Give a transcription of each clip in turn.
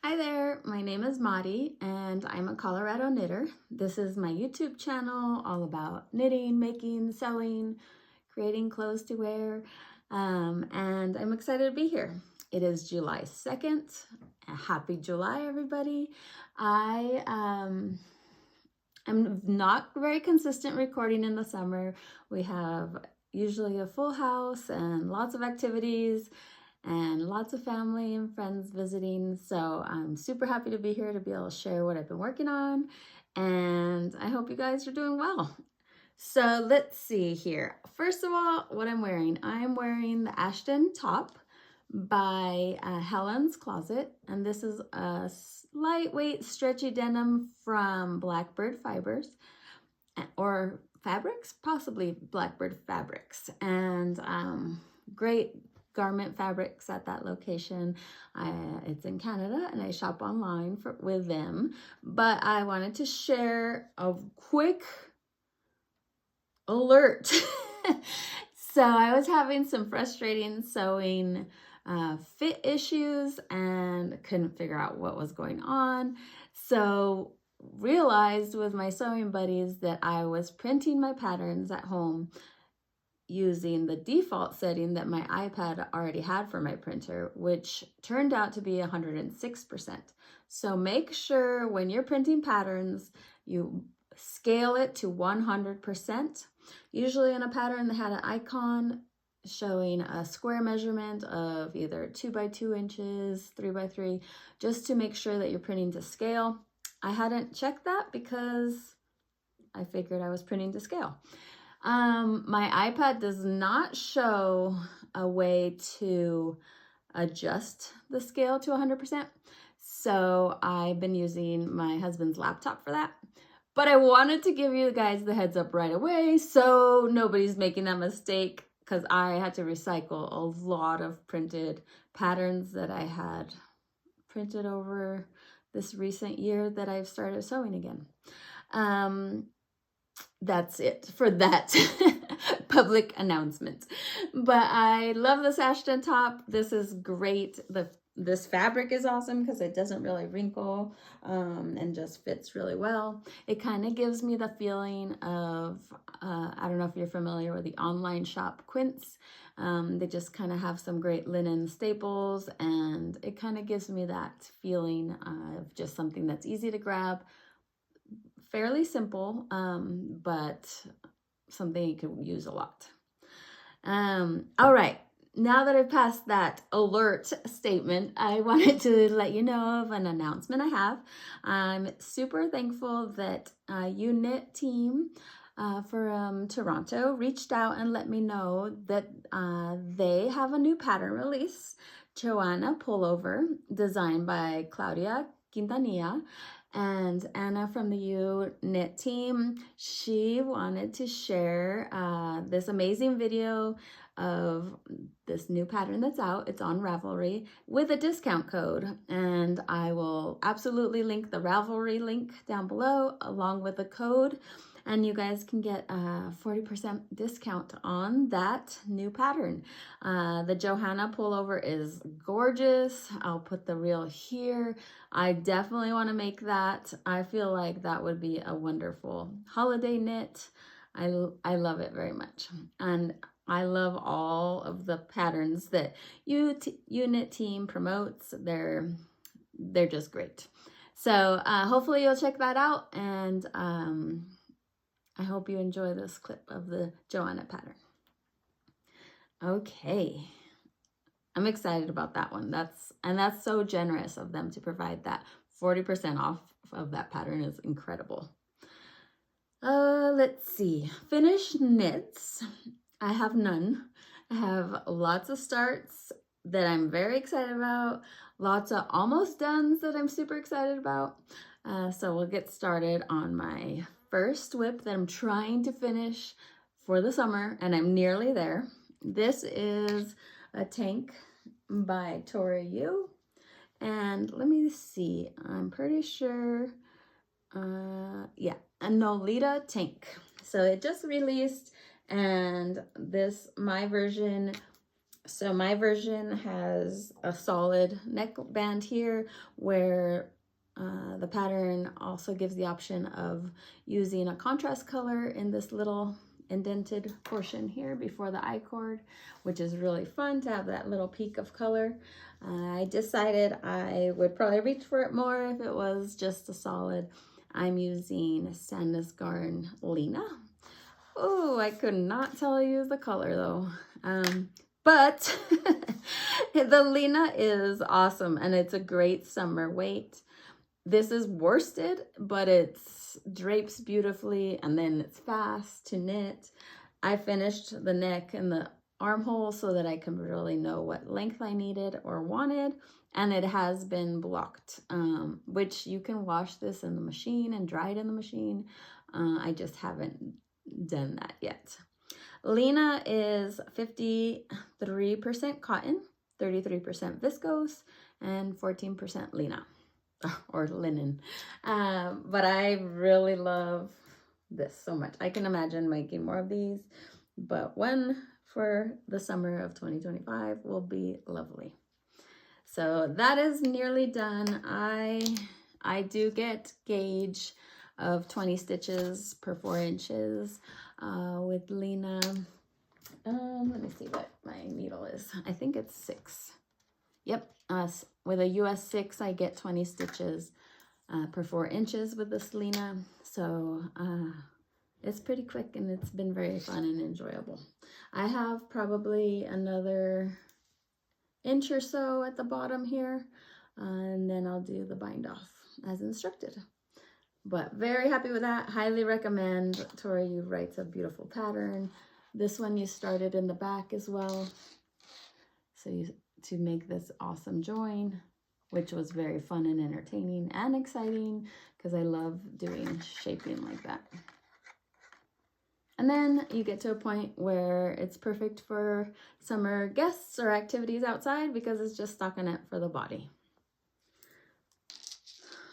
Hi there, my name is Matchy and I'm a Colorado knitter. This is my YouTube channel all about knitting, making, sewing, creating clothes to wear, and I'm excited to be here. It is July 2nd. Happy July, everybody. I'm not very consistent recording in the summer. We have usually a full house and lots of activities and lots of family and friends visiting. So I'm super happy to be here to be able to share what I've been working on. And I hope you guys are doing well. So let's see here. First of all, what I'm wearing. I'm wearing the Ashton top by Helen's Closet. And this is a lightweight stretchy denim from Blackbird Fibers or fabrics, possibly Blackbird Fabrics. And great garment fabrics at that location. It's in Canada and I shop online with them, but I wanted to share a quick alert. So I was having some frustrating sewing fit issues and couldn't figure out what was going on. So realized with my sewing buddies that I was printing my patterns at home using the default setting that my iPad already had for my printer, which turned out to be 106%. So make sure when you're printing patterns, you scale it to 100%. Usually in a pattern that had an icon showing a square measurement of either 2 by 2 inches, 3 by 3, just to make sure that you're printing to scale. I hadn't checked that because I figured I was printing to scale. My iPad does not show a way to adjust the scale to 100%. So I've been using my husband's laptop for that. But I wanted to give you guys the heads up right away so nobody's making that mistake, because I had to recycle a lot of printed patterns that I had printed over this recent year that I've started sewing again. That's it for that public announcement. But I love this Ashton top. This is great. This fabric is awesome because it doesn't really wrinkle and just fits really well. It kind of gives me the feeling of, I don't know if you're familiar with the online shop Quince. They just kind of have some great linen staples, and it kind of gives me that feeling of just something that's easy to grab. Fairly simple, but something you can use a lot. All right, now that I've passed that alert statement, I wanted to let you know of an announcement I have. I'm super thankful that Knit team from Toronto reached out and let me know that they have a new pattern release, Joanna pullover, designed by Claudia Quintanilla. And Anna from the Knit team, she wanted to share this amazing video of this new pattern that's out. It's on Ravelry with a discount code, and I will absolutely link the Ravelry link down below along with the code, and you guys can get a 40% discount on that new pattern. The Johanna pullover is gorgeous. I'll put the reel here. I definitely want to make that. I feel like that would be a wonderful holiday knit. I love it very much. And I love all of the patterns that Knit team promotes. They're just great. So hopefully you'll check that out, and I hope you enjoy this clip of the Joanna pattern. Okay, I'm excited about that one. That's so generous of them to provide that. 40% off of that pattern is incredible. Let's see, finished knits. I have none. I have lots of starts that I'm very excited about, lots of almost dones that I'm super excited about. So we'll get started on my first whip that I'm trying to finish for the summer, and I'm nearly there. This is a tank by Tori Yu, and let me see, I'm pretty sure, yeah, a Nolita tank. So it just released, and my version So my version has a solid neckband here where the pattern also gives the option of using a contrast color in this little indented portion here before the I-cord, which is really fun to have that little peak of color. I decided I would probably reach for it more if it was just a solid. I'm using Sandnes Garn Lena. Oh, I could not tell you the color though. But the Lena is awesome and it's a great summer weight. This is worsted, but it's drapes beautifully and then it's fast to knit. I finished the neck and the armhole so that I can really know what length I needed or wanted. And it has been blocked, which you can wash this in the machine and dry it in the machine. I just haven't done that yet. Lena is 53% cotton, 33% viscose, and 14% Lena or linen. But I really love this so much. I can imagine making more of these, but one for the summer of 2025 will be lovely. So that is nearly done. I do get gauge of 20 stitches per 4 inches with Lena. Let me see what my needle is. I think it's 6. Yep, with a US 6, I get 20 stitches per 4 inches with this Lena. So it's pretty quick and it's been very fun and enjoyable. I have probably another inch or so at the bottom here, and then I'll do the bind off as instructed. But very happy with that. Highly recommend. Tori Yu writes a beautiful pattern. This one you started in the back as well. So to make this awesome join, which was very fun and entertaining and exciting because I love doing shaping like that. And then you get to a point where it's perfect for summer guests or activities outside because it's just stockinette for the body.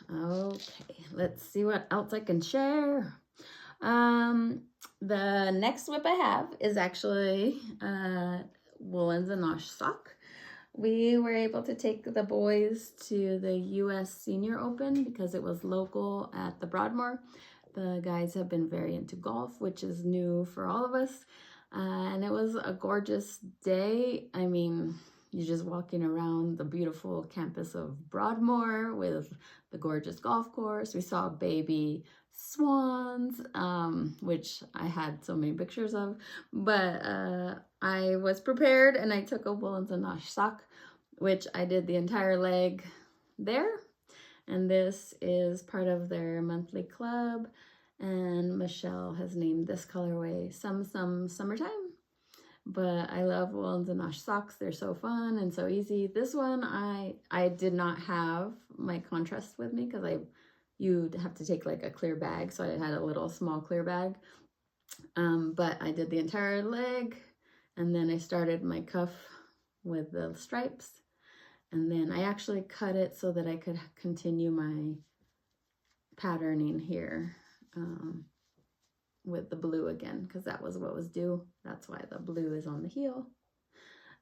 Okay, let's see what else I can share. The next whip I have is actually Woolen's and Nosh sock. We were able to take the boys to the US Senior Open because it was local at the Broadmoor. The guys have been very into golf, which is new for all of us. And it was a gorgeous day. I mean, you're just walking around the beautiful campus of Broadmoor with the gorgeous golf course. We saw baby swans, which I had so many pictures of. But I was prepared and I took a Woolen's and Nosh sock, which I did the entire leg there. And this is part of their monthly club. And Michelle has named this colorway Summertime. But I love Woolen's and Nosh socks. They're so fun and so easy. This one, I did not have my contrast with me because you'd have to take like a clear bag. So I had a little small clear bag. But I did the entire leg. And then I started my cuff with the stripes. And then I actually cut it so that I could continue my patterning here with the blue again, because that was what was due. That's why the blue is on the heel.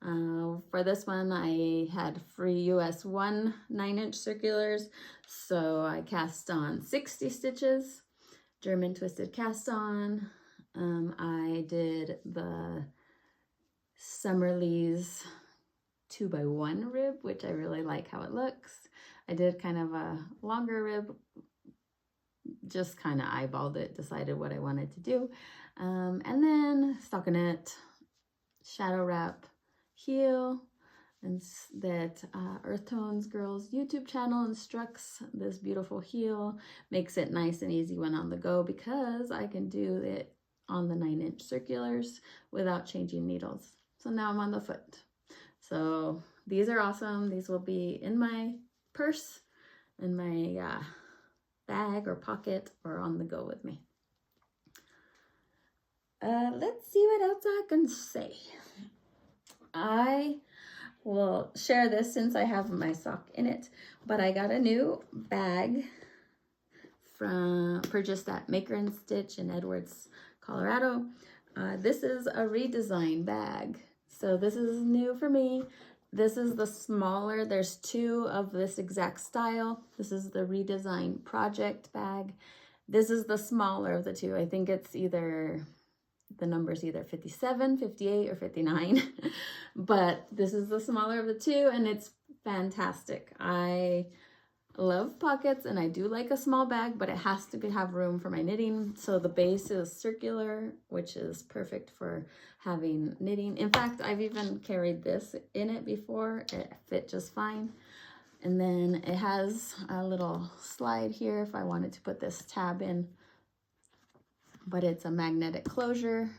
For this one, I had free US 1 9-inch circulars, so I cast on 60 stitches, German twisted cast on. I did the Summerlee's 2x1 rib, which I really like how it looks. I did kind of a longer rib, just kind of eyeballed it, decided what I wanted to do. And then stockinette, shadow wrap, heel, and that Earth Tones Girls YouTube channel instructs this beautiful heel, makes it nice and easy when on the go because I can do it on the 9-inch circulars without changing needles. So now I'm on the foot. So these are awesome. These will be in my purse, in my bag or pocket, or on the go with me. Let's see what else I can say. I will share this since I have my sock in it, but I got a new bag purchased at Maker and Stitch in Edwards, Colorado. This is a redesign bag. So this is new for me. This is the smaller. There's two of this exact style. This is the redesigned project bag. This is the smaller of the two. I think it's either, the number's either 57, 58, or 59. But this is the smaller of the two, and it's fantastic. I love pockets, and I do like a small bag, but it has to have room for my knitting. So the base is circular, which is perfect for having knitting. In fact, I've even carried this in it before. It fit just fine. And then it has a little slide here if I wanted to put this tab in, but it's a magnetic closure,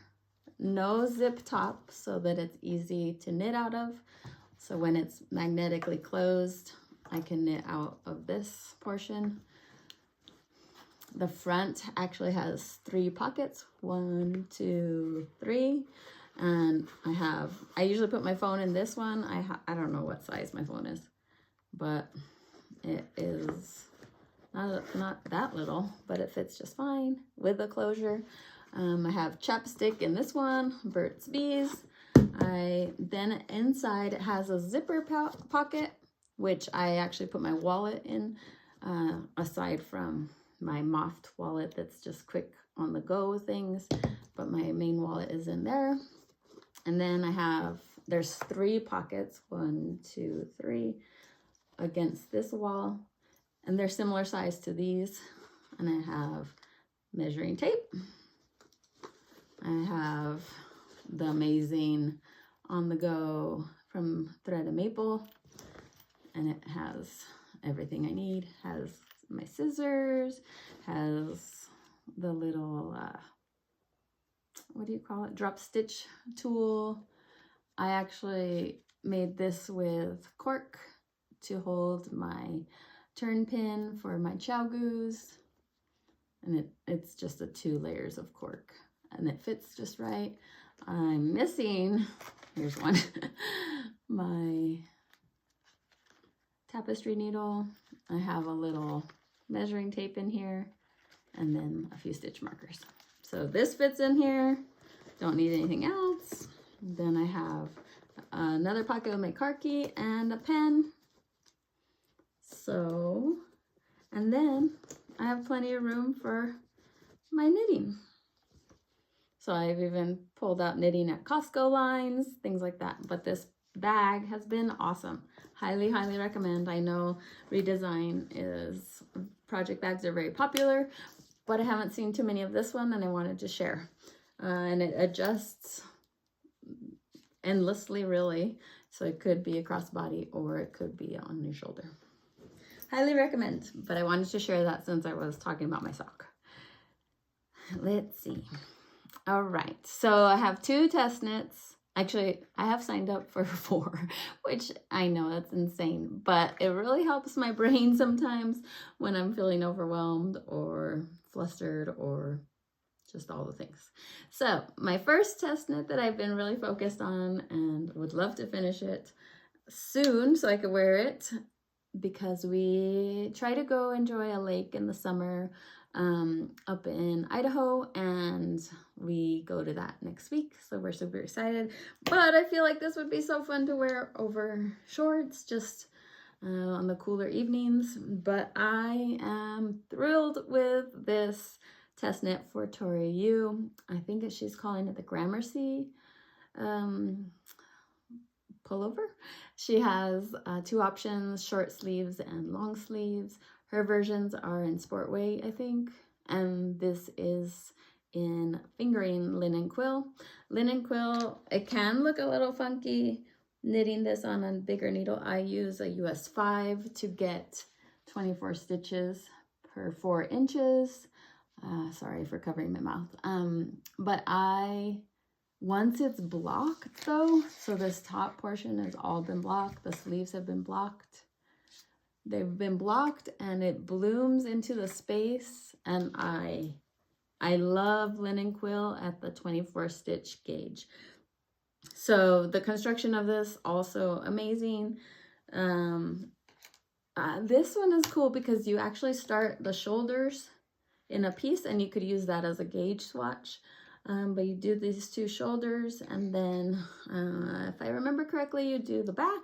no zip top, so that it's easy to knit out of. So when it's magnetically closed, I can knit out of this portion. The front actually has 3 pockets, 1, 2, 3. And I usually put my phone in this one. I don't know what size my phone is, but it is not that little, but it fits just fine with the closure. I have chapstick in this one, Burt's Bees. Then inside it has a zipper pocket, which I actually put my wallet in, aside from my Moft wallet that's just quick on the go things, but my main wallet is in there. And then there's 3 pockets, 1, 2, 3, against this wall, and they're similar size to these. And I have measuring tape. I have the amazing On The Go from Thread and Maple, and it has everything I need. Has my scissors, has the little what do you call it, drop stitch tool. I actually made this with cork to hold my turn pin for my chow goose, and it's just 2 layers of cork, and it fits just right. I'm missing, here's one, my tapestry needle. I have a little measuring tape in here, and then a few stitch markers. So this fits in here, don't need anything else. Then I have another pocket with my car key and a pen. So, and then I have plenty of room for my knitting. So I've even pulled out knitting at Costco lines, things like that. But this bag has been awesome. Highly, highly recommend. I know project bags are very popular, but I haven't seen too many of this one, and I wanted to share. And it adjusts endlessly, really. So it could be a crossbody or it could be on your shoulder. Highly recommend, but I wanted to share that since I was talking about my sock. Let's see. All right, so I have 2 test knits. Actually, I have signed up for 4, which I know that's insane, but it really helps my brain sometimes when I'm feeling overwhelmed or flustered or just all the things. So my first test knit that I've been really focused on and would love to finish it soon so I could wear it, because we try to go enjoy a lake in the summer up in Idaho, and we go to that next week, so we're super excited. But I feel like this would be so fun to wear over shorts, just on the cooler evenings. But I am thrilled with this test knit for Tori Yu. I think she's calling it the Grammercy pullover. She has 2 options, short sleeves and long sleeves. Her versions are in sport weight, I think, and this is in fingering linen quill. Linen quill, it can look a little funky knitting this on a bigger needle. I use a US 5 to get 24 stitches per 4 inches. Sorry for covering my mouth. But once it's blocked though, so this top portion has all been blocked, the sleeves have been blocked. They've been blocked and it blooms into the space, and I love linen quill at the 24 stitch gauge. So the construction of this also amazing. This one is cool because you actually start the shoulders in a piece, and you could use that as a gauge swatch. But you do these two shoulders, and then if I remember correctly, you do the back,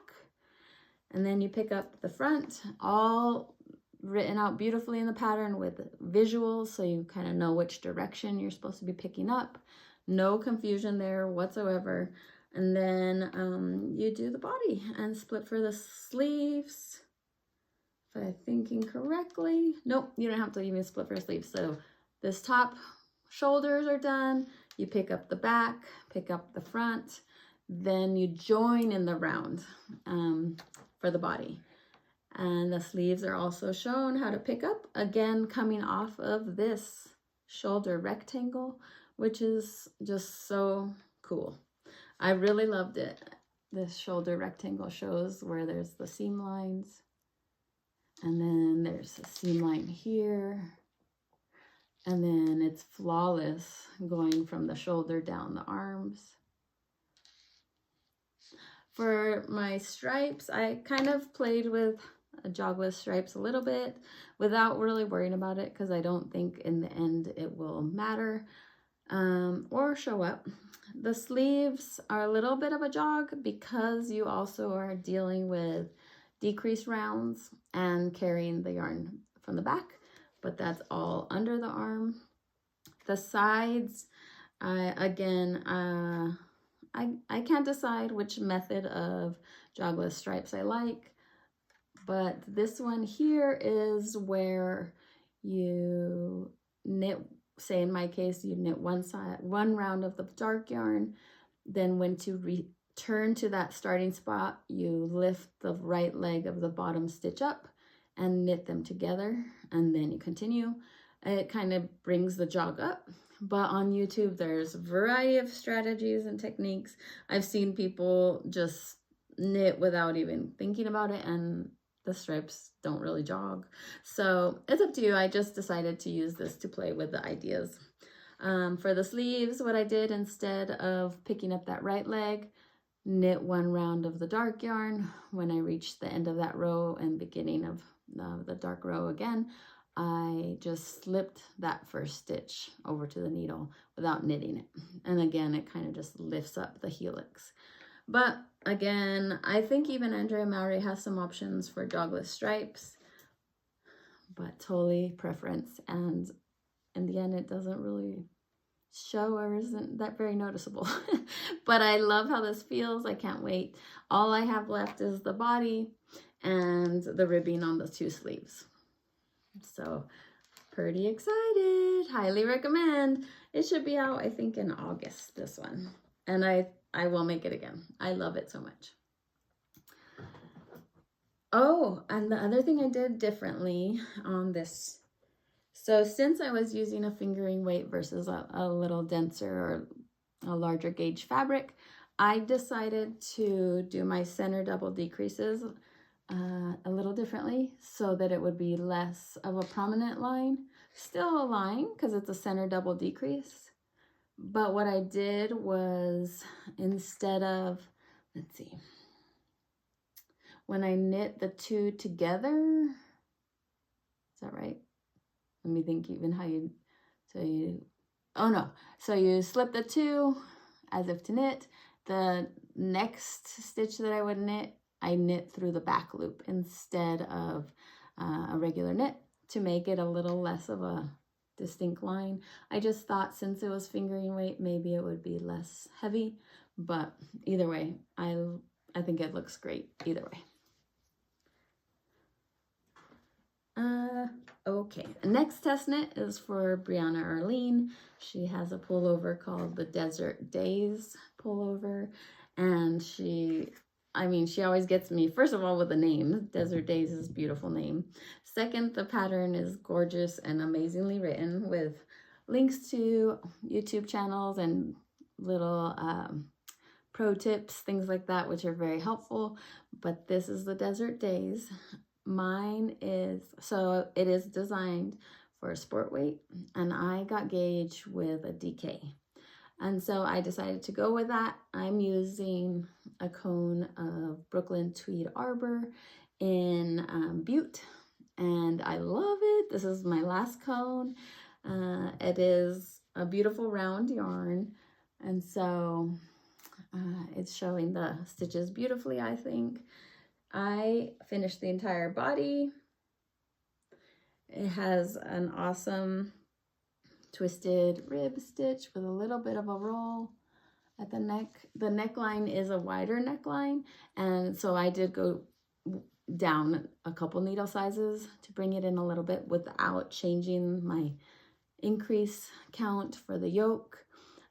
and then you pick up the front, all written out beautifully in the pattern with visuals, so you kind of know which direction you're supposed to be picking up. No confusion there whatsoever. And then you do the body and split for the sleeves. If I'm thinking correctly. Nope, you don't have to even split for sleeves. So this top shoulders are done. You pick up the back, pick up the front, then you join in the round for the body. And the sleeves are also shown how to pick up, again coming off of this shoulder rectangle, which is just so cool. I really loved it. This shoulder rectangle shows where there's the seam lines, and then there's a seam line here, and then it's flawless going from the shoulder down the arms. For my stripes, I kind of played with jogless stripes a little bit without really worrying about it, because I don't think in the end it will matter or show up. The sleeves are a little bit of a jog because you also are dealing with decreased rounds and carrying the yarn from the back, but that's all under the arm. The sides, I can't decide which method of jogless stripes I like, but this one here is where you knit, say in my case, you knit one round of the dark yarn, then when to return to that starting spot, you lift the right leg of the bottom stitch up and knit them together, and then you continue. It kind of brings the jog up. But on YouTube, there's a variety of strategies and techniques. I've seen people just knit without even thinking about it, and the stripes don't really jog. So it's up to you. I just decided to use this to play with the ideas. For the sleeves, what I did, instead of picking up that right leg, knit one round of the dark yarn. When I reached the end of that row and beginning of the dark row again, I just slipped that first stitch over to the needle without knitting it. And again, it kind of just lifts up the helix. But again, I think even Andrea Mowry has some options for jogless stripes, but totally preference. And in the end, it doesn't really show or isn't that very noticeable. But I love how this feels. I can't wait. All I have left is the body and the ribbing on the two sleeves. So pretty excited. Highly recommend. It should be out, I think, in August, this one. And I will make it again. I love it so much. Oh, and the other thing I did differently on this. So since I was using a fingering weight versus a little denser or a larger gauge fabric, I decided to do my center double decreases a little differently so that it would be less of a prominent line. Still a line because it's a center double decrease. But what I did was, instead of, let's see, when I knit the two together, is that right? Let me think even how you, so you slip the two as if to knit. The next stitch that I would knit, I knit through the back loop instead of a regular knit to make it a little less of a distinct line. I just thought since it was fingering weight, maybe it would be less heavy, but either way, I think it looks great either way. Okay, next test knit is for Briana Arlene. She has a pullover called the Desert Days pullover, and she always gets me, first of all, with the name. Desert Days is a beautiful name. Second, the pattern is gorgeous and amazingly written with links to YouTube channels and little pro tips, things like that, which are very helpful. But this is the Desert Days. Mine is, so it is designed for a sport weight, and I got gauge with a DK. And so I decided to go with that. I'm using a cone of Brooklyn Tweed Arbor in Butte, and I love it. This is my last cone. It is a beautiful round yarn, and so it's showing the stitches beautifully, I think. I finished the entire body. It has an awesome twisted rib stitch with a little bit of a roll at the neck. The neckline is a wider neckline, and so I did go down a couple needle sizes to bring it in a little bit without changing my increase count for the yoke.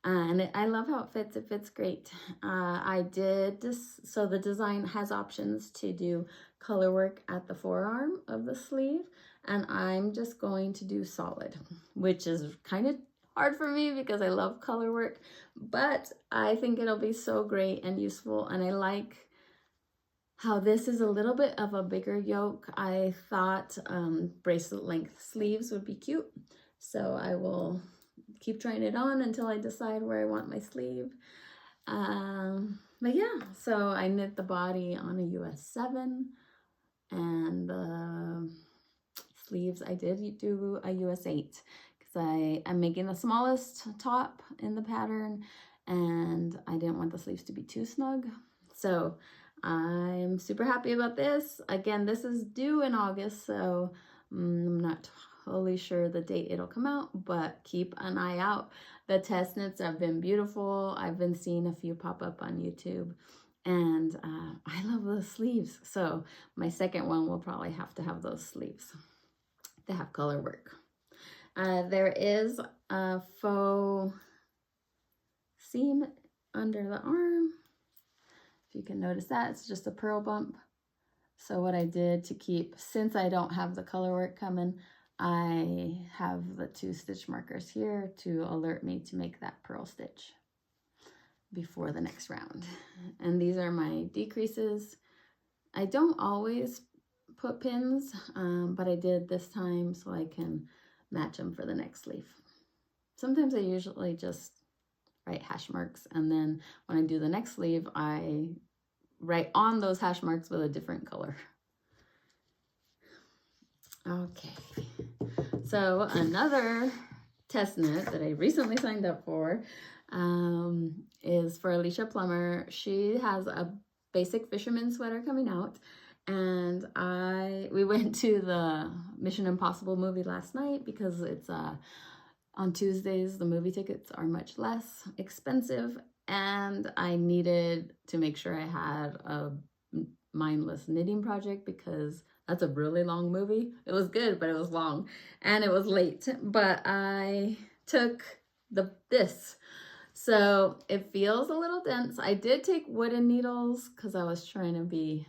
And I love how it fits. It fits great. I did this, so the design has options to do color work at the forearm of the sleeve, and I'm just going to do solid, which is kind of hard for me because I love color work, but I think it'll be so great and useful. And I like how this is a little bit of a bigger yoke. I thought bracelet length sleeves would be cute, so I will keep trying it on until I decide where I want my sleeve. But yeah, so I knit the body on a US 7, and the sleeves I did do a US 8 because I'm making the smallest top in the pattern, and I didn't want the sleeves to be too snug. So I'm super happy about this. Again, this is due in August, so I'm not totally sure the date it'll come out, but keep an eye out. The test knits have been beautiful. I've been seeing a few pop up on YouTube, and I love the sleeves. So my second one will probably have to have those sleeves. They have color work. There is a faux seam under the arm. If you can notice that, it's just a purl bump. So what I did to keep, since I don't have the color work coming, I have the 2 stitch markers here to alert me to make that purl stitch before the next round. And these are my decreases. I don't always put pins, but I did this time so I can match them for the next sleeve. Sometimes I usually just write hash marks, and then when I do the next sleeve, I write on those hash marks with a different color. Okay, so another test knit that I recently signed up for is for Alicia Plummer. She has a basic Fisherman sweater coming out, and we went to the Mission Impossible movie last night because it's on Tuesdays the movie tickets are much less expensive, and I needed to make sure I had a mindless knitting project because that's a really long movie. It was good, but it was long and it was late. But I took this. So it feels a little dense. I did take wooden needles because I was trying to be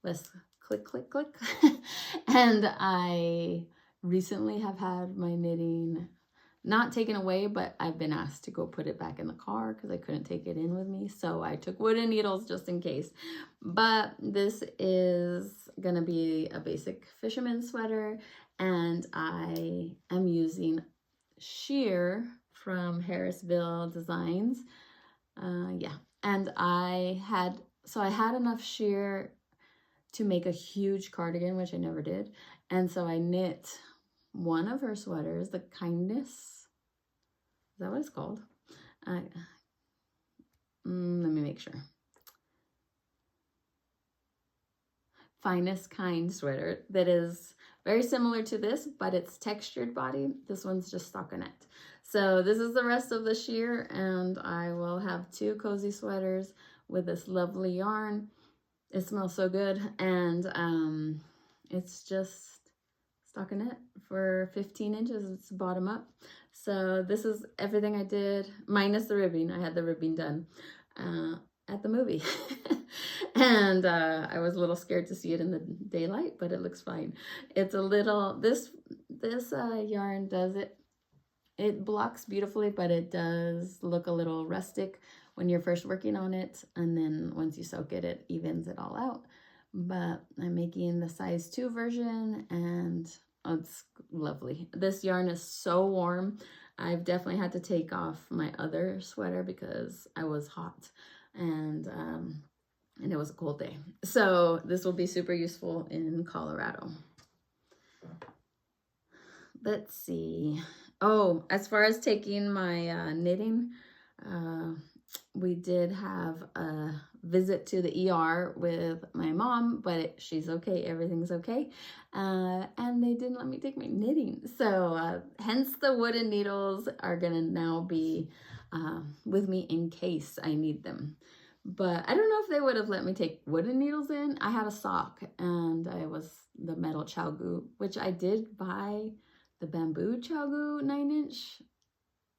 less click, click, click. And I recently have had my knitting not taken away, but I've been asked to go put it back in the car because I couldn't take it in with me. So I took wooden needles just in case. But this is gonna be a basic Fisherman sweater, and I am using Shear from Harrisville Designs. Yeah, and I had enough Shear to make a huge cardigan, which I never did. And so I knit one of her sweaters, the Kindness. Is that what it's called? Let me make sure. Finest Kind sweater that is very similar to this, but it's textured body. This one's just stockinette. So this is the rest of the Shear, and I will have 2 cozy sweaters with this lovely yarn. It smells so good, and it's just stockinette for 15 inches. It's bottom up. So this is everything I did, minus the ribbing. I had the ribbing done at the movie. And I was a little scared to see it in the daylight, but it looks fine. It's a little, this yarn does it blocks beautifully, but it does look a little rustic when you're first working on it, and then once you soak it, it evens it all out. But I'm making the size 2 version, and it's lovely. This yarn is so warm. I've definitely had to take off my other sweater because I was hot, and it was a cold day. So this will be super useful in Colorado. Let's see. Oh, as far as taking my knitting, we did have a visit to the ER with my mom, but she's okay. Everything's okay. And they didn't let me take my knitting. So hence the wooden needles are going to now be with me in case I need them. But I don't know if they would have let me take wooden needles in. I had a sock and I was the metal chalgu, which I did buy the bamboo chalgu 9-inch.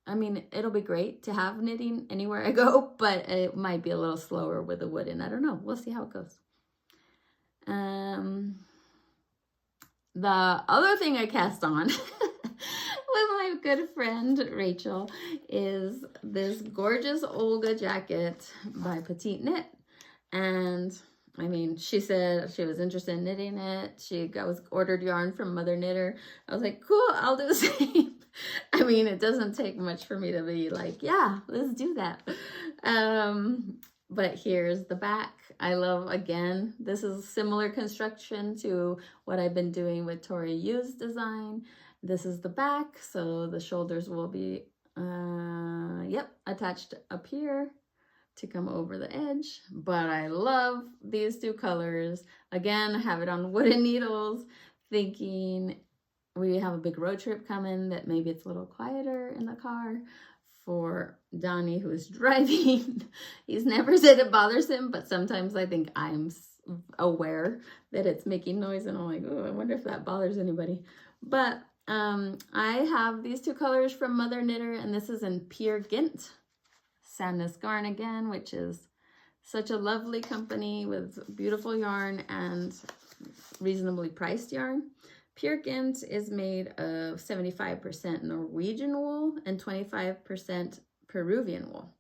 I mean, it'll be great to have knitting anywhere I go, but it might be a little slower with the wooden. I don't know. We'll see how it goes. The other thing I cast on with my good friend Rachel is this gorgeous Olga jacket by Petite Knit. And I mean, she said she was interested in knitting it. She ordered yarn from Mother Knitter. I was like, cool, I'll do the same. I mean, it doesn't take much for me to be like, yeah, let's do that. But here's the back. I love, again, this is similar construction to what I've been doing with Tori Yu's design. This is the back, so the shoulders will be, attached up here to come over the edge. But I love these two colors. Again, I have it on wooden needles, thinking we have a big road trip coming that maybe it's a little quieter in the car. For Donnie, who is driving, he's never said it bothers him, but sometimes I think I'm aware that it's making noise and I'm like, oh, I wonder if that bothers anybody. But I have these two colors from Mother Knitter, and this is in Peer Gynt. Sandnes Garn again, which is such a lovely company with beautiful yarn and reasonably priced yarn. Peer Gynt is made of 75% Norwegian wool and 25% Peruvian wool,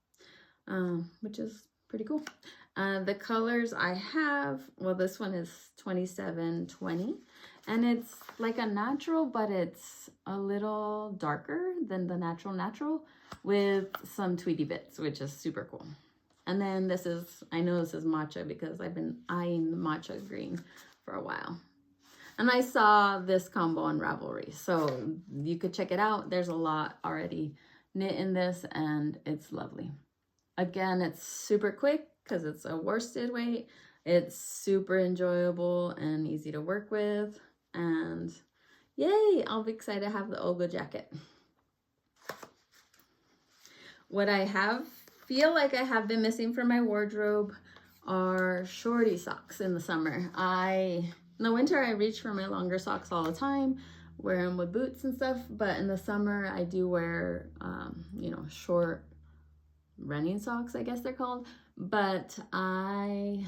which is pretty cool. The colors I have, well, this one is 2720, and it's like a natural, but it's a little darker than the natural with some tweedy bits, which is super cool. And then this is, I know this is matcha because I've been eyeing the matcha green for a while. And I saw this combo on Ravelry, so you could check it out. There's a lot already knit in this, and it's lovely. Again, it's super quick because it's a worsted weight. It's super enjoyable and easy to work with. And yay, I'll be excited to have the Olga jacket. What I feel like I have been missing from my wardrobe are shorty socks in the summer. In the winter, I reach for my longer socks all the time, wear them with boots and stuff. But in the summer, I do wear, short running socks, I guess they're called. But I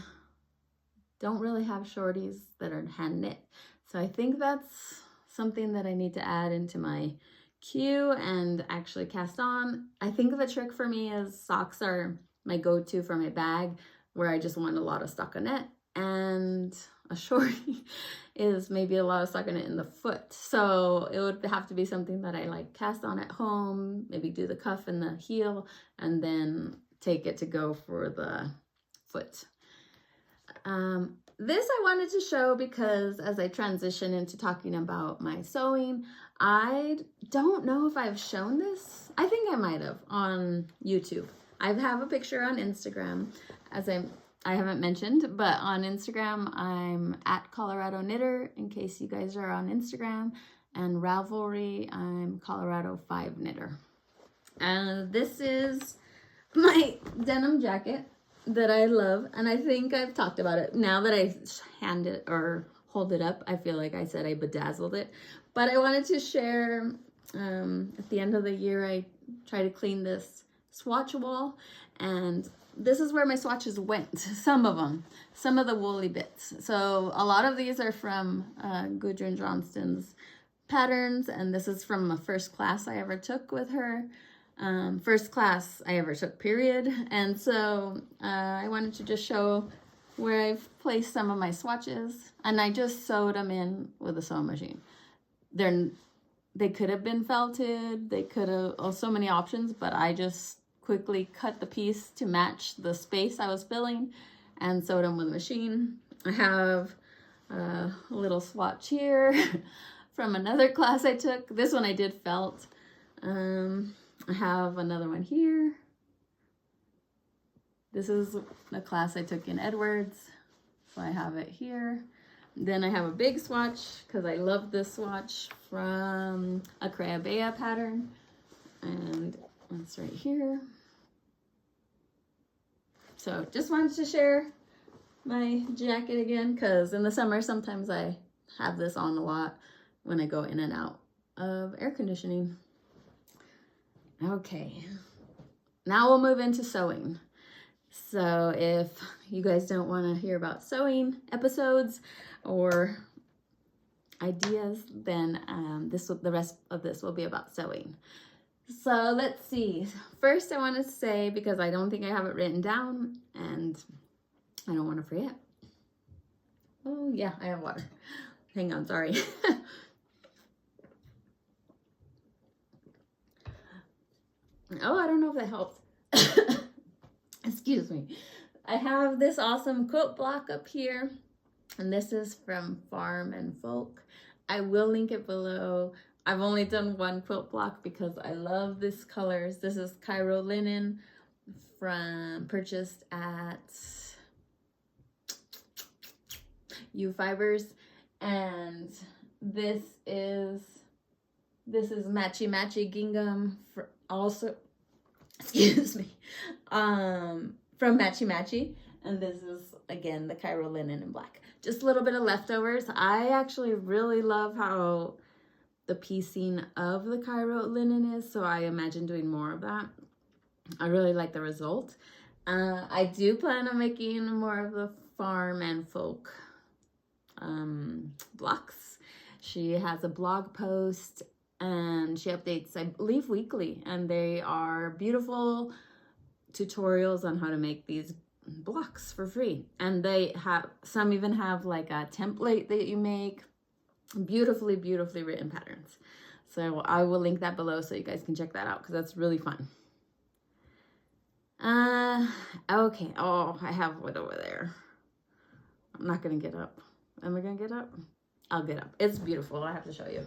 don't really have shorties that are hand knit. So I think that's something that I need to add into my queue and actually cast on. I think the trick for me is socks are my go-to for my bag, where I just want a lot of stockinette. And a shorty is maybe a lot of stockinette in the foot. So it would have to be something that I like cast on at home, maybe do the cuff and the heel, and then take it to go for the foot. This I wanted to show because as I transition into talking about my sewing, I don't know if I've shown this. I think I might have on YouTube. I have a picture on Instagram, as I haven't mentioned, but on Instagram, I'm at Colorado Knitter, in case you guys are on Instagram, and Ravelry, I'm Colorado 5 Knitter. And this is my denim jacket that I love, and I think I've talked about it. Now that I hand it or hold it up, I feel like I said I bedazzled it, but I wanted to share, at the end of the year, I try to clean this swatch wall, and this is where my swatches went, some of them, some of the woolly bits. So a lot of these are from Gudrun Johnston's patterns, and this is from a first class I ever took with her. First class I ever took, period. And so I wanted to just show where I've placed some of my swatches, and I just sewed them in with a sewing machine. They could have been felted, they could have, so many options, but I just quickly cut the piece to match the space I was filling and sewed them with a machine. I have a little swatch here from another class I took. This one I did felt. I have another one here. This is a class I took in Edwards, so I have it here. Then I have a big swatch because I love this swatch from a Crayabea pattern, and it's right here. So just wanted to share my jacket again, because in the summer sometimes I have this on a lot when I go in and out of air conditioning. Okay, now we'll move into sewing. So if you guys don't want to hear about sewing episodes or ideas, then the rest of this will be about sewing. So let's see. First, I want to say, because I don't think I have it written down and I don't want to forget. Oh yeah, I have water. Hang on, sorry. Oh, I don't know if that helps. Excuse me. I have this awesome quilt block up here, and this is from Farm and Folk. I will link it below. I've only done one quilt block because I love these colors. This is Cairo linen purchased at U Fibers, and this is Matchy gingham also, excuse me, from Matchy, and this is again the Cairo linen in black. Just a little bit of leftovers. I actually really love how the piecing of the Cairo linen is, so I imagine doing more of that. I really like the result. I do plan on making more of the Farm and Folk blocks. She has a blog post and she updates, I believe, weekly, and they are beautiful tutorials on how to make these blocks for free. And they have, some even have like a template that you make. Beautifully written patterns. So I will link that below so you guys can check that out, because that's really fun. Okay. Oh, I have it over there. I'm not gonna get up. Am I gonna get up? I'll get up. It's beautiful. I have to show you.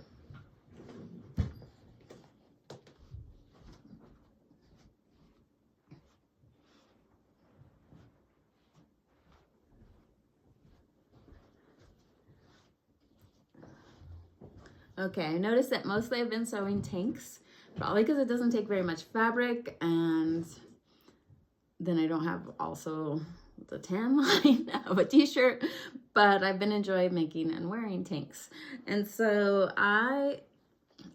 Okay, I noticed that mostly I've been sewing tanks, probably because it doesn't take very much fabric, and then I don't have also the tan line of a t-shirt, but I've been enjoying making and wearing tanks. And so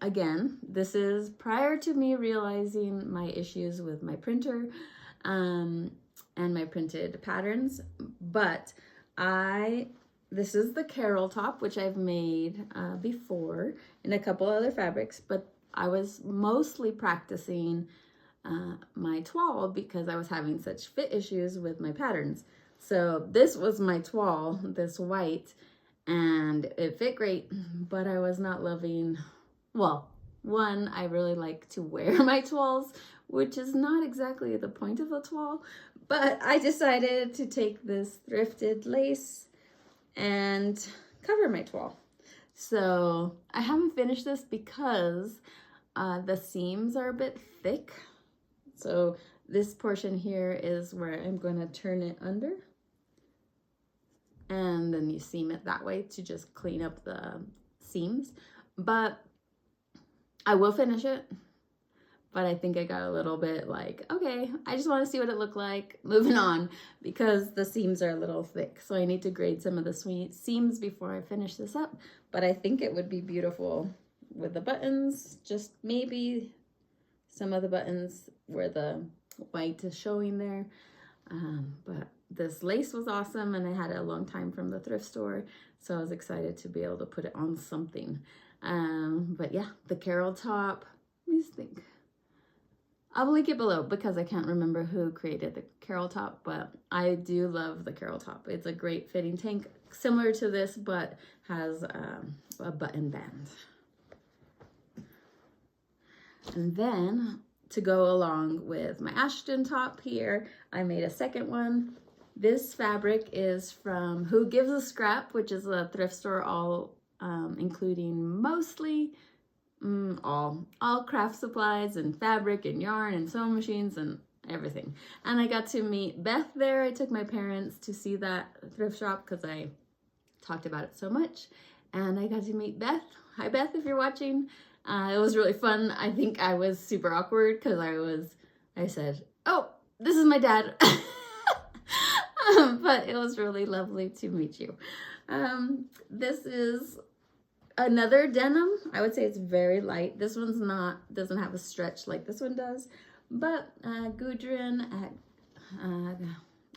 again, this is prior to me realizing my issues with my printer and my printed patterns, but this is the Carol top, which I've made before in a couple other fabrics, but I was mostly practicing my toile because I was having such fit issues with my patterns. So this was my toile, this white, and it fit great, but I was not loving, well, one, I really like to wear my toiles, which is not exactly the point of a toile, but I decided to take this thrifted lace and cover my toile. So I haven't finished this because the seams are a bit thick. So this portion here is where I'm going to turn it under, and then you seam it that way to just clean up the seams. But I will finish it. But I think I got a little bit like, okay, I just want to see what it looked like, moving on, because the seams are a little thick. So I need to grade some of the seams before I finish this up. But I think it would be beautiful with the buttons, just maybe some of the buttons where the white is showing there. But this lace was awesome, and I had it a long time from the thrift store. So I was excited to be able to put it on something. But yeah, the Carol top, let me think. I'll link it below because I can't remember who created the Carol top, but I do love the Carol top. It's a great fitting tank, similar to this, but has a button band. And then to go along with my Ashton top here, I made a second one. This fabric is from Who Gives a Scrap, which is a thrift store all including mostly all craft supplies and fabric and yarn and sewing machines and everything. And I got to meet Beth there. I took my parents to see that thrift shop because I talked about it so much. And I got to meet Beth. Hi Beth, if you're watching. It was really fun. I think I was super awkward because I said, oh, this is my dad. But it was really lovely to meet you. This is another denim. I would say it's very light. This one's doesn't have a stretch like this one does. But Gudrun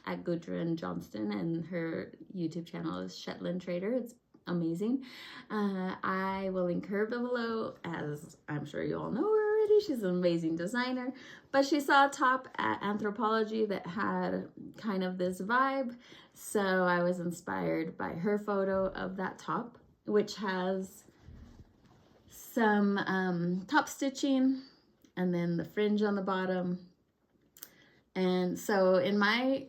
at Gudrun Johnston, and her YouTube channel is Shetland Trader. It's amazing. I will link her below, as I'm sure you all know her already. She's an amazing designer. But she saw a top at Anthropology that had kind of this vibe. So I was inspired by her photo of that top, which has some top stitching and then the fringe on the bottom. And so in my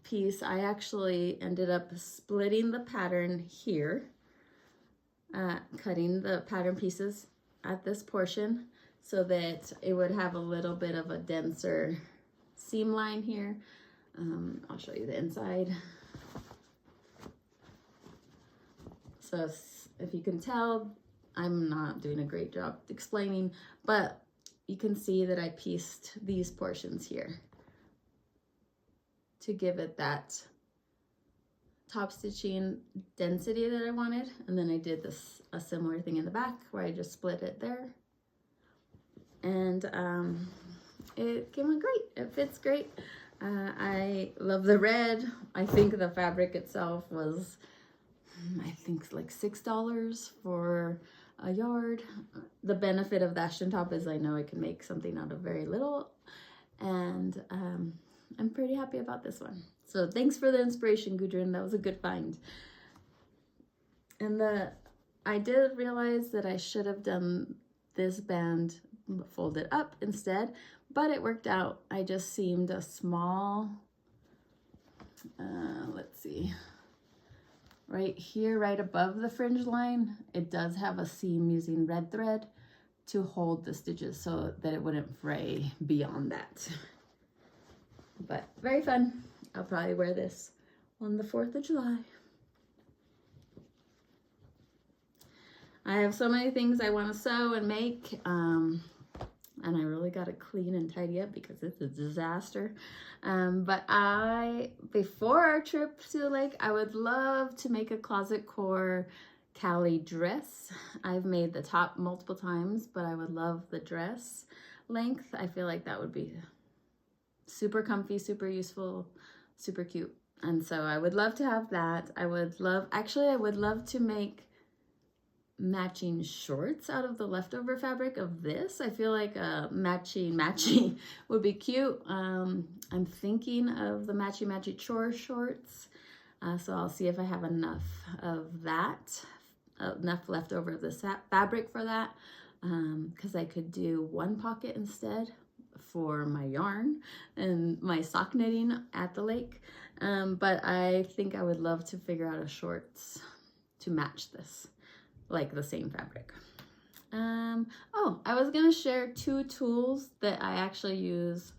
piece, I actually ended up splitting the pattern here, cutting the pattern pieces at this portion so that it would have a little bit of a denser seam line here. I'll show you the inside. So if you can tell, I'm not doing a great job explaining, but you can see that I pieced these portions here to give it that top stitching density that I wanted. And then I did a similar thing in the back where I just split it there. And it came out great. It fits great. I love the red. I think the fabric itself was, I think like $6 for a yard. The benefit of the Ashton top is I know I can make something out of very little, and I'm pretty happy about this one. So thanks for the inspiration, Gudrun. That was a good find. And I did realize that I should have done this band folded up instead, but it worked out. I just seamed a small, let's see, right here, right above the fringe line, it does have a seam using red thread to hold the stitches so that it wouldn't fray beyond that. But very fun. I'll probably wear this on the 4th of July. I have so many things I want to sew and make, and I really got to clean and tidy up because it's a disaster. But before our trip to the lake, I would love to make a closet core Kalle dress. I've made the top multiple times, but I would love the dress length. I feel like that would be super comfy, super useful, super cute. And so I would love to have that. I would love to make matching shorts out of the leftover fabric of this. I feel like a matchy would be cute. I'm thinking of the matchy Chore shorts. So I'll see if I have enough of that, enough left over of this fabric for that. Because I could do one pocket instead for my yarn and my sock knitting at the lake. But I think I would love to figure out a shorts to match this, like the same fabric. Oh, I was gonna share 2 tools that I actually use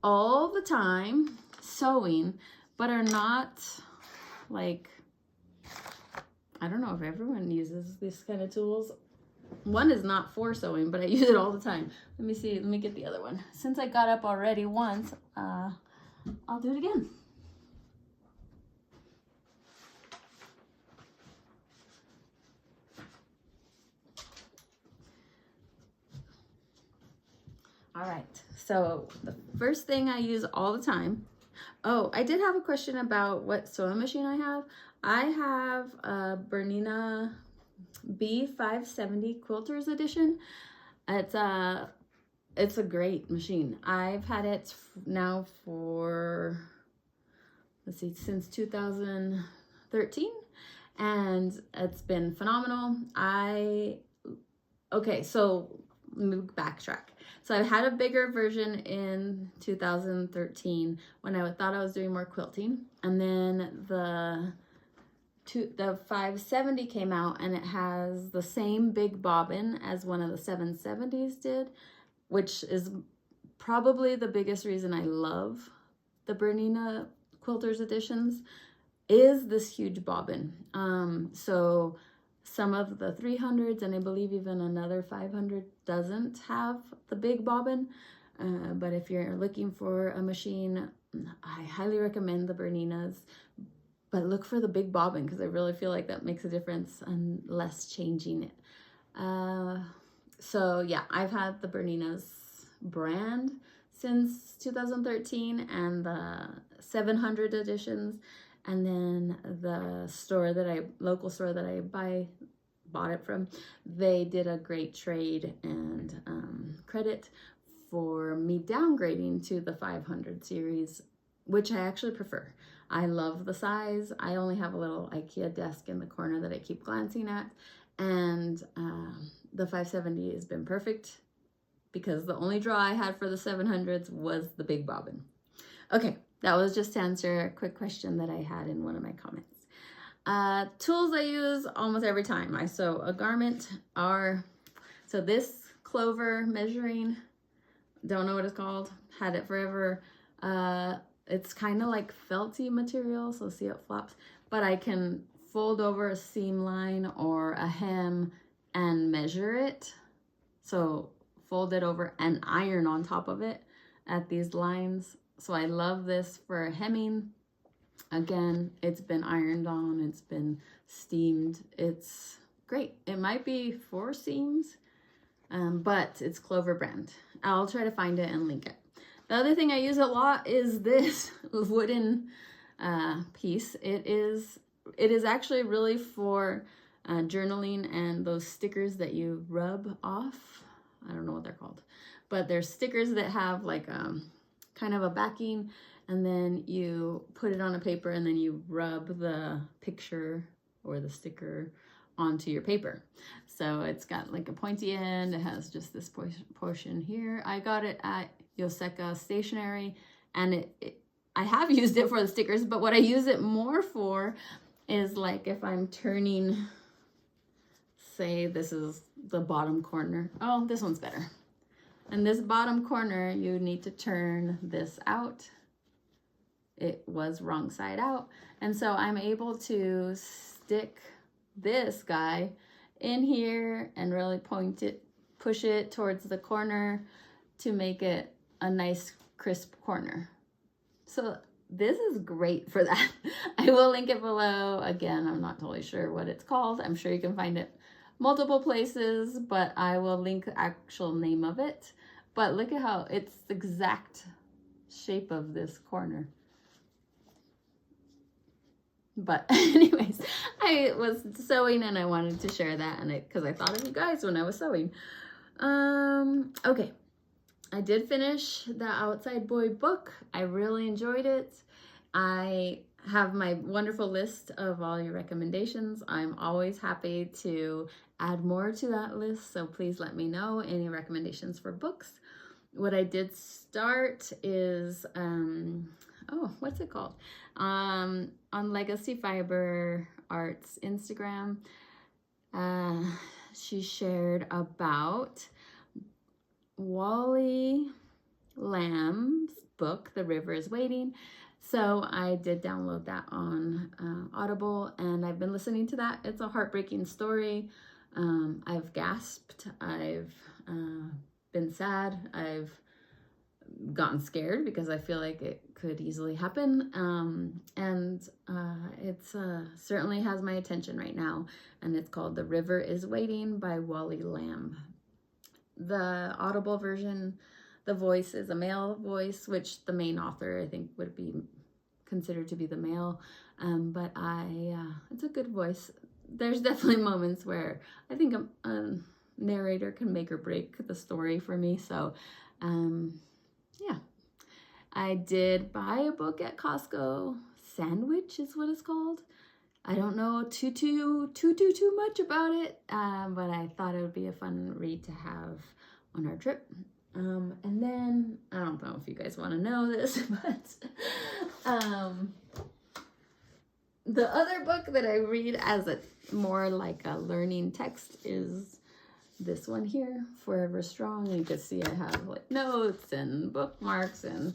all the time sewing, but are not like, I don't know if everyone uses these kind of tools. One is not for sewing, but I use it all the time. Let me see, let me get the other one. Since I got up already once, I'll do it again. All right, so the first thing I use all the time. Oh, I did have a question about what sewing machine I have. I have a Bernina B570 Quilters Edition. It's a great machine. I've had it now for, let's see, since 2013, and it's been phenomenal. Okay, so let me backtrack. So I had a bigger version in 2013 when I thought I was doing more quilting, and then the the 570 came out, and it has the same big bobbin as one of the 770s did, which is probably the biggest reason I love the Bernina Quilters editions, is this huge bobbin. So some of the 300s, and I believe even another 500 doesn't have the big bobbin. But if you're looking for a machine, I highly recommend the Berninas. But look for the big bobbin, because I really feel like that makes a difference and less changing it. So yeah, I've had the Bernina's brand since 2013, and the 700 editions, and then the store that local store that I bought it from, they did a great trade and credit for me downgrading to the 500 series, which I actually prefer. I love the size. I only have a little IKEA desk in the corner that I keep glancing at, and the 570 has been perfect, because the only draw I had for the 700s was the big bobbin. Okay, that was just to answer a quick question that I had in one of my comments. Tools I use almost every time I sew a garment are, so this clover measuring, don't know what it's called, had it forever. It's kind of like felty material, so see it flops, but I can fold over a seam line or a hem and measure it. So fold it over and iron on top of it at these lines. So I love this for hemming. Again, it's been ironed on, it's been steamed. It's great. It might be 4 seams, but it's Clover brand. I'll try to find it and link it. The other thing I use a lot is this wooden piece. It is actually really for journaling and those stickers that you rub off. I don't know what they're called, but there's stickers that have like kind of a backing, and then you put it on a paper, and then you rub the picture or the sticker onto your paper. So it's got like a pointy end. It has just this portion here. I got it at Yoseka Stationery, and I have used it for the stickers, but what I use it more for is like if I'm turning, say this is the bottom corner. Oh, this one's better. And this bottom corner, you need to turn this out. It was wrong side out. And so I'm able to stick this guy in here and really push it towards the corner to make it a nice crisp corner. So this is great for that. I will link it below. Again, I'm not totally sure what it's called. I'm sure you can find it multiple places, but I will link the actual name of it. But look at how it's the exact shape of this corner. But anyways, I was sewing and I wanted to share that, and because I thought of you guys when I was sewing. Okay, I did finish the Outside Boy book. I really enjoyed it. I have my wonderful list of all your recommendations. I'm always happy to add more to that list, so please let me know any recommendations for books. What I did start is, oh, what's it called? On Legacy Fiber Art's Instagram, she shared about Wally Lamb's book, The River is Waiting. So I did download that on Audible, and I've been listening to that. It's a heartbreaking story. I've gasped. I've been sad. I've gotten scared because I feel like it could easily happen. And it's certainly has my attention right now. And it's called The River is Waiting by Wally Lamb. The Audible version, the voice is a male voice, which the main author I think would be considered to be the male. But it's a good voice. There's definitely moments where I think a narrator can make or break the story for me. So, yeah. I did buy a book at Costco. Sandwich is what it's called. I don't know too much about it, but I thought it would be a fun read to have on our trip. And then, I don't know if you guys want to know this, but The other book that I read as a more like a learning text is this one here, Forever Strong. You can see I have like notes and bookmarks and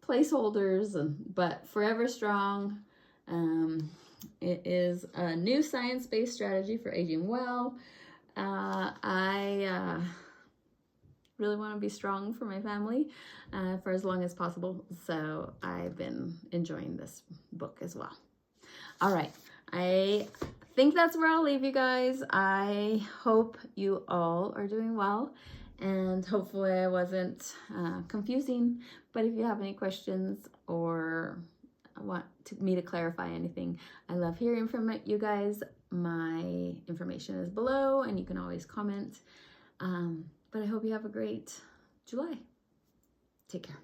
placeholders, but Forever Strong, it is a new science-based strategy for aging well. I really want to be strong for my family for as long as possible, so I've been enjoying this book as well. All right, I think that's where I'll leave you guys. I hope you all are doing well, and hopefully I wasn't confusing, but if you have any questions or want me to clarify anything, I love hearing from you guys. My information is below and you can always comment, but I hope you have a great July. Take care.